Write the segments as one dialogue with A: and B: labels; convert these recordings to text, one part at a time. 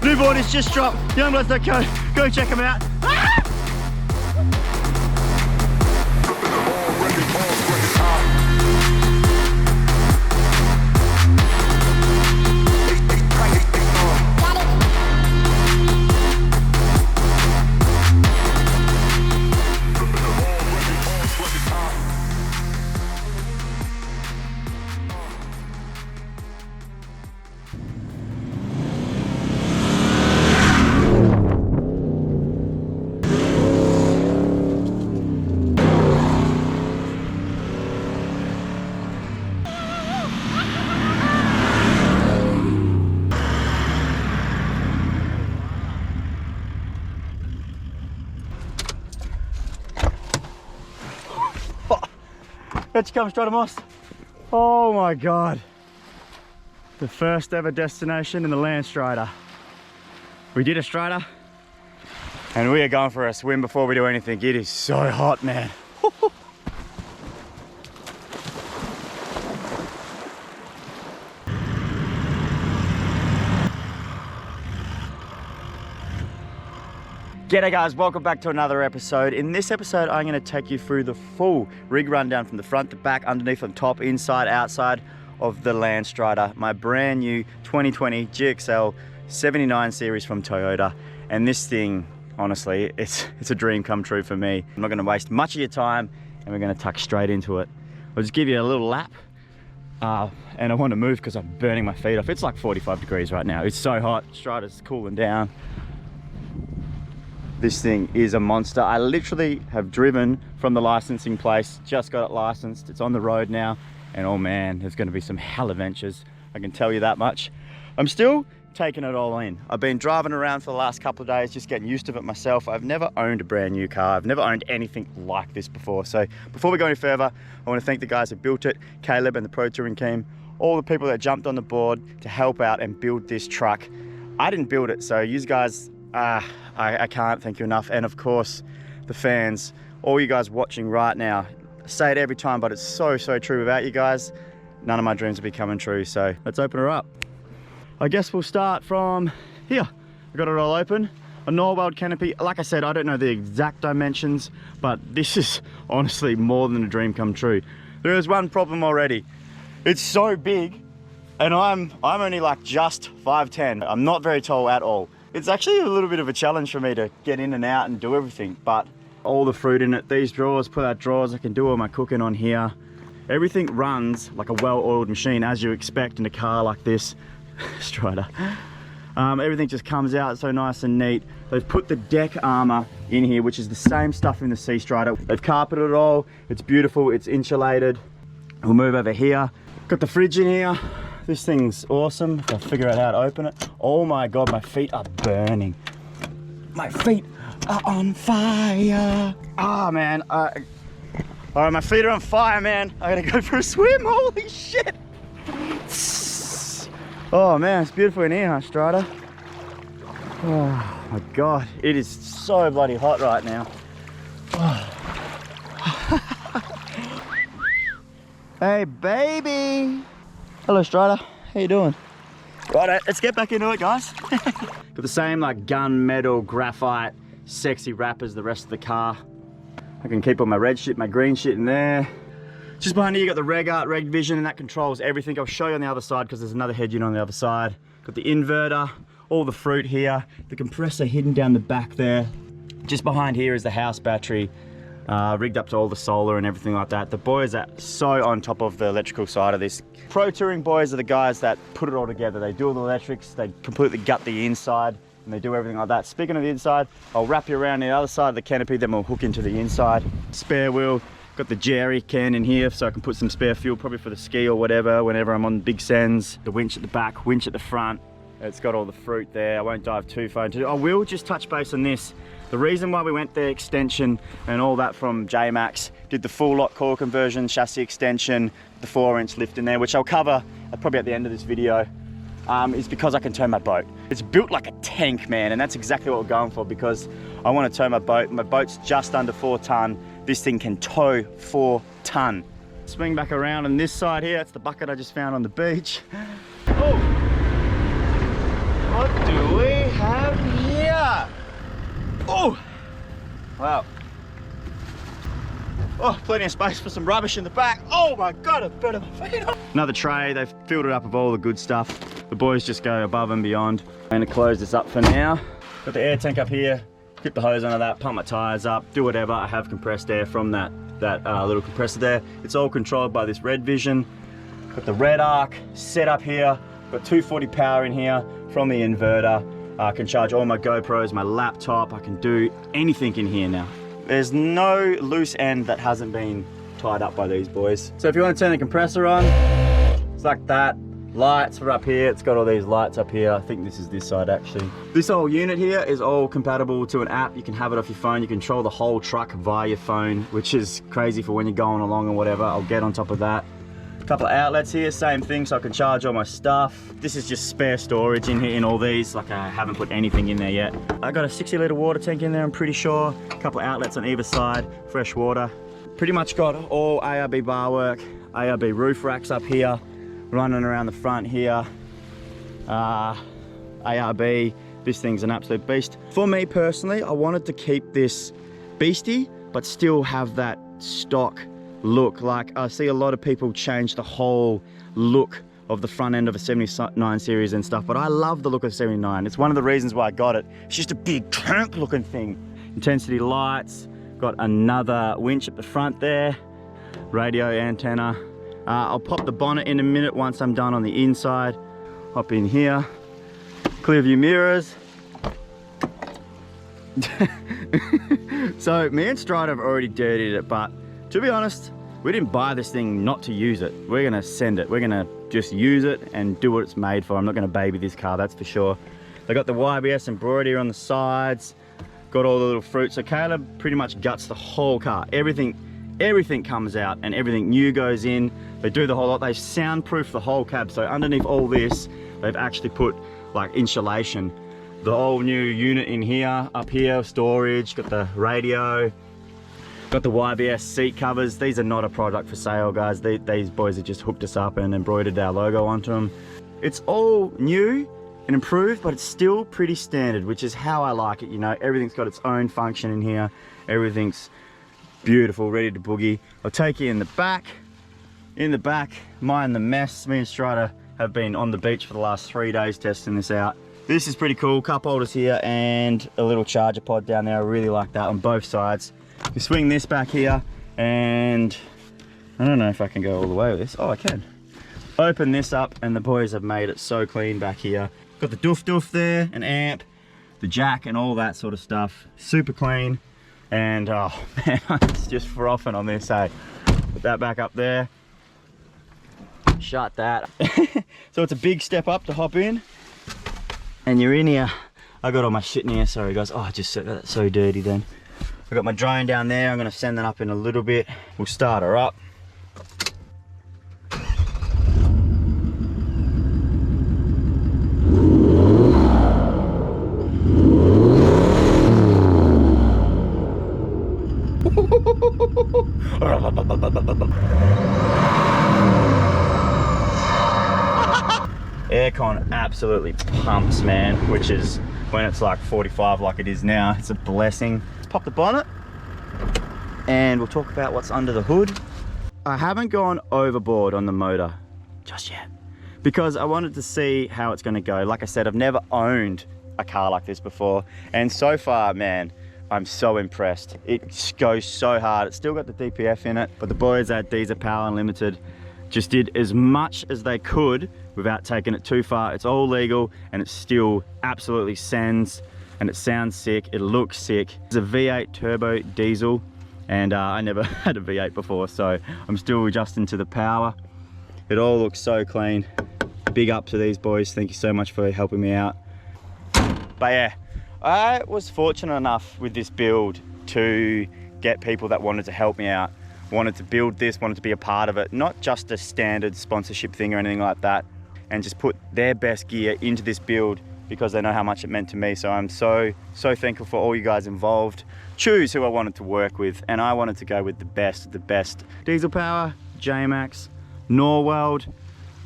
A: New board is just dropped. Youngbloods.co. Go check them out. Let's come, Stratomoss. Oh my God. The first ever destination in the Landstrider. We did a Strider and we are going for a swim before we do anything. It is so hot, man. G'day guys, welcome back to another episode. In this episode, I'm going to take you through the full rig rundown from the front to back, underneath, on top, inside, outside of the Landstrider, my brand new 2020 GXL 79 series from Toyota. And this thing, honestly, it's a dream come true for me. I'm not going to waste much of your time and we're going to tuck straight into it. I'll just give you a little lap and I want to move because I'm burning my feet off. It's like 45 degrees right now. It's so hot. Strider's cooling down. This thing is a monster. I literally have driven from the licensing place, just got it licensed. It's on the road now, and oh man, there's going to be some hell adventures. I can tell you that much. I'm still taking it all in. I've been driving around for the last couple of days, just getting used to it myself. I've never owned a brand new car. I've never owned anything like this before. So before we go any further, I want to thank the guys that built it, Caleb and the Pro Touring team, all the people that jumped on the board to help out and build this truck. I didn't build it, so you guys, I can't thank you enough. And of course, the fans, all you guys watching right now. I say it every time, but it's so true. Without you guys, none of my dreams would be coming true. So let's open her up. I guess we'll start from here. I got it all open. A Norweld Canopy. Like I said, I don't know the exact dimensions, but this is honestly more than a dream come true. There is one problem already. It's so big, and I'm only like just 5'10". I'm not very tall at all. It's actually a little bit of a challenge for me to get in and out and do everything, but all the fruit in it, these drawers, pull out drawers, I can do all my cooking on here. Everything runs like a well-oiled machine, as you expect in a car like this, Strider. Everything just comes out so nice and neat. They've put the deck armor in here, which is the same stuff in the Sea Strider. They've carpeted it all, it's beautiful, it's insulated. We'll move over here. Got the fridge in here. This thing's awesome. If I figure out how to open it. Oh my God, my feet are burning. My feet are on fire. Ah, man. All right, my feet are on fire, man. I gotta go for a swim. Holy shit. Oh man, it's beautiful in here, huh, Strider? Oh my God, it is so bloody hot right now. Hey, baby. Hello, Strider. How you doing? Right, let's get back into it, guys. Got the same like gunmetal, graphite, sexy wrap as the rest of the car. I can keep all my red shit, my green shit in there. Just behind here, you got the Reg Art, Reg Vision, and that controls everything. I'll show you on the other side because there's another head unit on the other side. Got the inverter, all the fruit here, the compressor hidden down the back there. Just behind here is the house battery. Rigged up to all the solar and everything like that. The boys are so on top of the electrical side of this. Pro Touring boys are the guys that put it all together. They do all the electrics, they completely gut the inside, and they do everything like that. Speaking of the inside, I'll wrap you around the other side of the canopy, then we'll hook into the inside. Spare wheel, got the jerry can in here so I can put some spare fuel, probably for the ski or whatever, whenever I'm on big sends. The winch at the back, winch at the front. It's got all the fruit there. I won't dive too far into it. I will just touch base on this. The reason why we went the extension and all that from J-Max, did the full lock core conversion, chassis extension, the 4-inch lift in there, which I'll cover probably at the end of this video, is because I can tow my boat. It's built like a tank, man, and that's exactly what we're going for, because I want to tow my boat. My boat's just under 4 ton. This thing can tow 4 ton. Swing back around on this side here. That's the bucket I just found on the beach. Oh! What do Wow. Oh, plenty of space for some rubbish in the back. Oh my God, I've burned my feet off. Another tray, they've filled it up with all the good stuff. The boys just go above and beyond. I'm gonna close this up for now. Got the air tank up here, clip the hose onto that, pump my tires up, do whatever. I have compressed air from that little compressor there. It's all controlled by this Red Vision. Got the red arc set up here. Got 240 power in here from the inverter. I can charge all my GoPros, my laptop. I can do anything in here now. There's no loose end that hasn't been tied up by these boys. So if you want to turn the compressor on, it's like that. Lights are up here. It's got all these lights up here. I think this is this side actually. This whole unit here is all compatible to an app. You can have it off your phone. You control the whole truck via your phone, which is crazy for when you're going along or whatever. I'll get on top of that. A couple of outlets here, same thing, so I can charge all my stuff. This is just spare storage in here in all these. Like I haven't put anything in there yet. I got a 60-litre water tank in there, I'm pretty sure. A couple of outlets on either side, fresh water. Pretty much got all ARB bar work, ARB roof racks up here, running around the front here. ARB, this thing's an absolute beast. For me personally, I wanted to keep this beastie, but still have that stock look. Like I see a lot of people change the whole look of the front end of a 79 series and stuff, but I love the look of 79. It's one of the reasons why I got it. It's just a big tank looking thing. Intensity lights, got another winch at the front there, radio antenna. I'll pop the bonnet in a minute once I'm done on the inside. Hop in here, clear view mirrors. So me and Strider have already dirtied it, but to be honest, we didn't buy this thing not to use it. We're gonna send it. We're gonna just use it and do what it's made for. I'm not gonna baby this car, that's for sure. They got the YBS and Brodie on the sides, got all the little fruit. So Caleb pretty much guts the whole car. Everything comes out and everything new goes in. They do the whole lot. They soundproof the whole cab. So underneath all this, they've actually put like insulation. The whole new unit in here, up here, storage, got the radio, got the YBS seat covers. These are not a product for sale, guys. These boys have just hooked us up and embroidered our logo onto them. It's all new and improved, but it's still pretty standard, which is how I like it. You know, everything's got its own function in here. Everything's beautiful, ready to boogie. I'll take you in the back. In the back, mind the mess. Me and Strider have been on the beach for the last 3 days testing this out. This is pretty cool. Cup holders here and a little charger pod down there. I really like that on both sides. You swing this back here and I don't know if I can go all the way with this. Oh, I can. Open this up and the boys have made it so clean back here. Got the doof there, an amp, the jack and all that sort of stuff. Super clean. And oh man, it's just frothing on this, eh? Put that back up there. Shut that. So it's a big step up to hop in. And you're in here. I got all my shit in here, sorry guys. Oh, I just said that's so dirty then. I got my drone down there. I'm gonna send that up in a little bit. We'll start her up. Aircon absolutely pumps, man, which is when it's like 45 like it is now. It's a blessing. Let's pop the bonnet and we'll talk about what's under the hood. I haven't gone overboard on the motor just yet because I wanted to see how it's going to go. Like I said, I've never owned a car like this before, and so far, man, I'm so impressed. It goes so hard. It's still got the DPF in it, but the boys at Diesel Power Unlimited just did as much as they could without taking it too far. It's all legal and it still absolutely sends, and it sounds sick, it looks sick. It's a V8 turbo diesel, and I never had a V8 before, so I'm still adjusting to the power. It all looks so clean. Big up to these boys, thank you so much for helping me out. But yeah, I was fortunate enough with this build to get people that wanted to help me out, wanted to build this, wanted to be a part of it, not just a standard sponsorship thing or anything like that, and just put their best gear into this build because they know how much it meant to me. So I'm so thankful for all you guys involved. Choose who I wanted to work with, and I wanted to go with the best of the best. Diesel Power, J-Max, Norweld,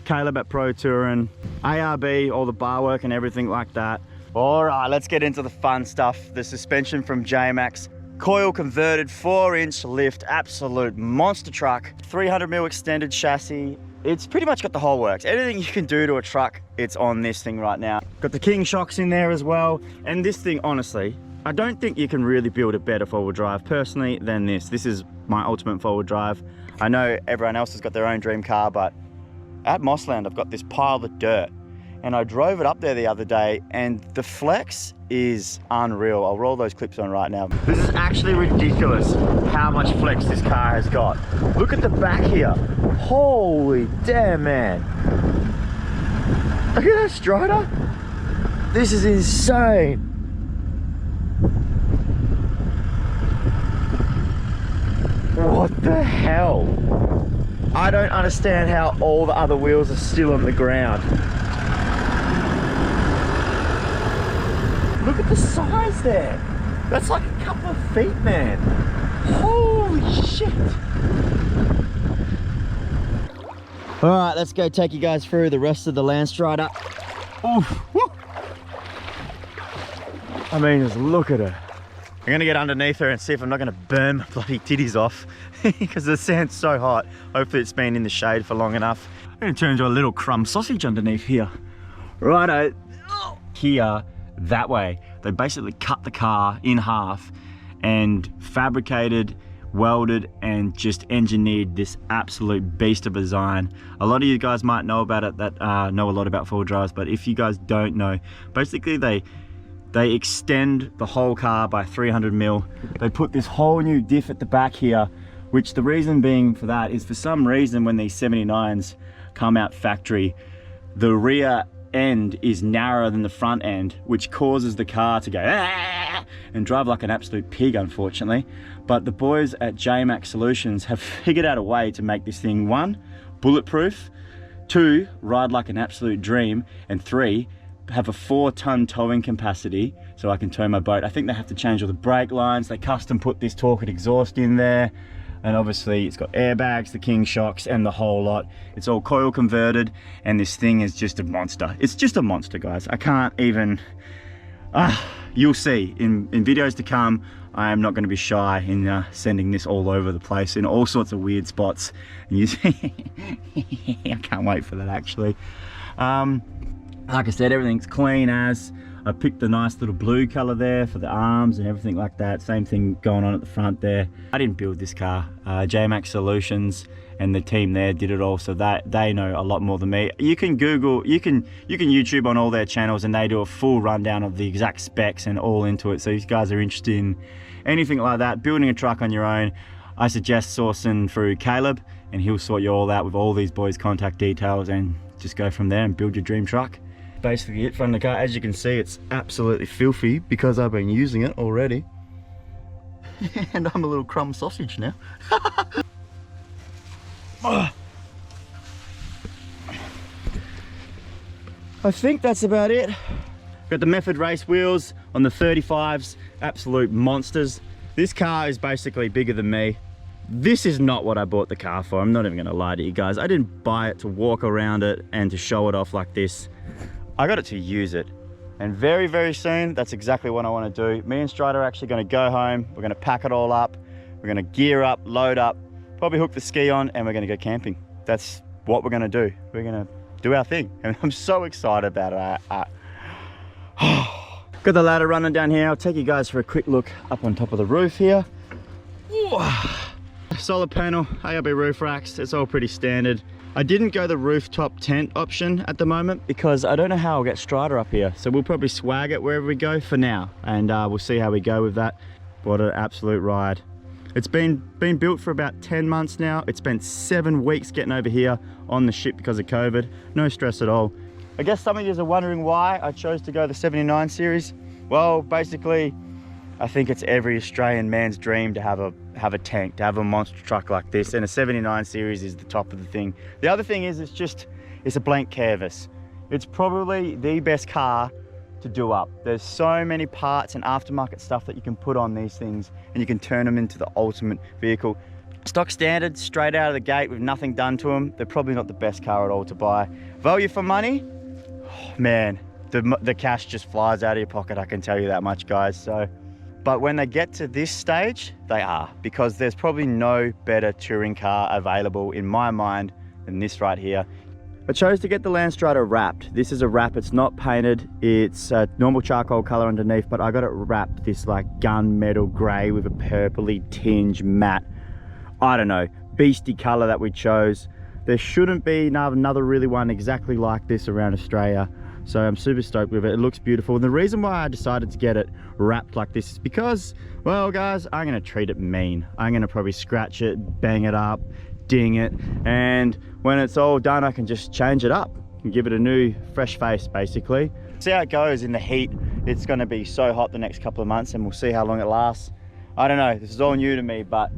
A: Caleb at Pro Touring, ARB, all the bar work and everything like that. All right, let's get into the fun stuff. The suspension from J-Max, coil converted 4-inch lift, absolute monster truck, 300mm extended chassis. It's pretty much got the whole works. Anything you can do to a truck, it's on this thing right now. Got the King shocks in there as well. And this thing, honestly, I don't think you can really build a better four-wheel drive personally than this. This is my ultimate four-wheel drive. I know everyone else has got their own dream car, but at Mossland, I've got this pile of dirt. And I drove it up there the other day, and the flex is unreal. I'll roll those clips on right now. This is actually ridiculous how much flex this car has got. Look at the back here. Holy damn, man. Look at that Strider. This is insane. What the hell? I don't understand how all the other wheels are still on the ground. Look at the size there. That's like a couple of feet, man. Holy shit. All right, let's go take you guys through the rest of the Landstrider. Oof, woo. I mean, just look at her. I'm gonna get underneath her and see if I'm not gonna burn my bloody titties off because the sand's so hot. Hopefully it's been in the shade for long enough. I'm gonna turn into a little crumb sausage underneath here. Righto. Here, that way, they basically cut the car in half and fabricated, welded, and just engineered this absolute beast of a design. A lot of you guys might know about it that know a lot about four-wheel drives, but if you guys don't know, basically they extend the whole car by 300mm. They put this whole new diff at the back here, which the reason being for that is for some reason when these 79s come out factory, the rear end is narrower than the front end, which causes the car to go and drive like an absolute pig, unfortunately. But the boys at JMax Solutions have figured out a way to make this thing, 1, bulletproof, 2, ride like an absolute dream, and 3, have a 4-ton towing capacity so I can tow my boat. I think they have to change all the brake lines. They custom put this torqued exhaust in there, and obviously it's got airbags, the King shocks, and the whole lot. It's all coil converted, and this thing is just a monster. It's just a monster, guys. I can't even you'll see in videos to come. I am not going to be shy in sending this all over the place in all sorts of weird spots. And you see, I can't wait for that, actually. Like I said, everything's clean as. I picked the nice little blue color there for the arms and everything like that. Same thing going on at the front there. I didn't build this car. JMax Solutions and the team there did it all, so that they know a lot more than me. You can Google, you can YouTube on all their channels, and they do a full rundown of the exact specs and all into it. So if you guys are interested in anything like that, building a truck on your own, I suggest sourcing through Caleb, and he'll sort you all out with all these boys' contact details, and just go from there and build your dream truck. Basically it from the car. As you can see, it's absolutely filthy because I've been using it already. And I'm a little crumb sausage now. I think that's about it. Got the Method race wheels on the 35s, absolute monsters. This car is basically bigger than me. This is not what I bought the car for. I'm not even gonna lie to you guys. I didn't buy it to walk around it and to show it off like this. I got it to use it. And very, very soon, that's exactly what I want to do. Me and Strider are actually going to go home. We're going to pack it all up. We're going to gear up, load up, probably hook the ski on, and we're going to go camping. That's what we're going to do. We're going to do our thing. And I'm so excited about it. Got the ladder running down here. I'll take you guys for a quick look up on top of the roof here. Solar panel, ARB roof racks. It's all pretty standard. I didn't go the rooftop tent option at the moment because I don't know how I'll get Strider up here. So we'll probably swag it wherever we go for now, and we'll see how we go with that. What an absolute ride. It's been built for about 10 months now. It's spent 7 weeks getting over here on the ship because of COVID. No stress at all. I guess some of you are wondering why I chose to go the 79 series. Well, basically, I think it's every Australian man's dream to have a tank, to have a monster truck like this, and a 79 series is the top of the thing. The other thing is it's a blank canvas. It's probably the best car to do up. There's so many parts and aftermarket stuff that you can put on these things, and you can turn them into the ultimate vehicle. Stock standard, straight out of the gate with nothing done to them, they're probably not the best car at all to buy. Value for money, oh, man, the cash just flies out of your pocket, I can tell you that much, guys. So But when they get to this stage, they are, because there's probably no better touring car available in my mind than this right here. I chose to get the Landstrider wrapped. This is a wrap, it's not painted. It's a normal charcoal color underneath, but I got it wrapped this like gunmetal gray with a purpley tinge matte. I don't know, beastie color that we chose. There shouldn't be another really one exactly like this around Australia. So I'm super stoked with it. It looks beautiful. And the reason why I decided to get it wrapped like this is because, well guys, I'm gonna treat it mean. I'm gonna probably scratch it, bang it up, ding it, and when it's all done I can just change it up and give it a new fresh face basically. See how it goes in the heat. It's going to be so hot the next couple of months and we'll see how long it lasts. I don't know, this is all new to me, but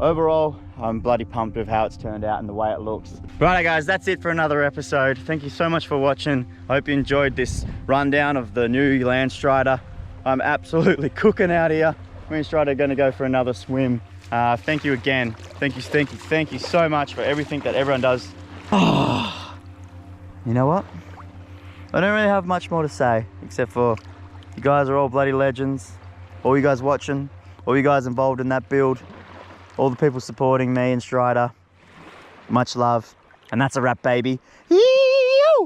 A: overall I'm bloody pumped with how it's turned out and the way it looks. Right guys, that's it for another episode. Thank you so much for watching. I hope you enjoyed this rundown of the new Landstrider. I'm absolutely cooking out here. Me and Strider are going to go for another swim. Thank you again. Thank you so much for everything that everyone does. Oh, you know what? I don't really have much more to say, except for you guys are all bloody legends. All you guys watching, all you guys involved in that build, all the people supporting me and Strider. Much love. And that's a wrap, baby.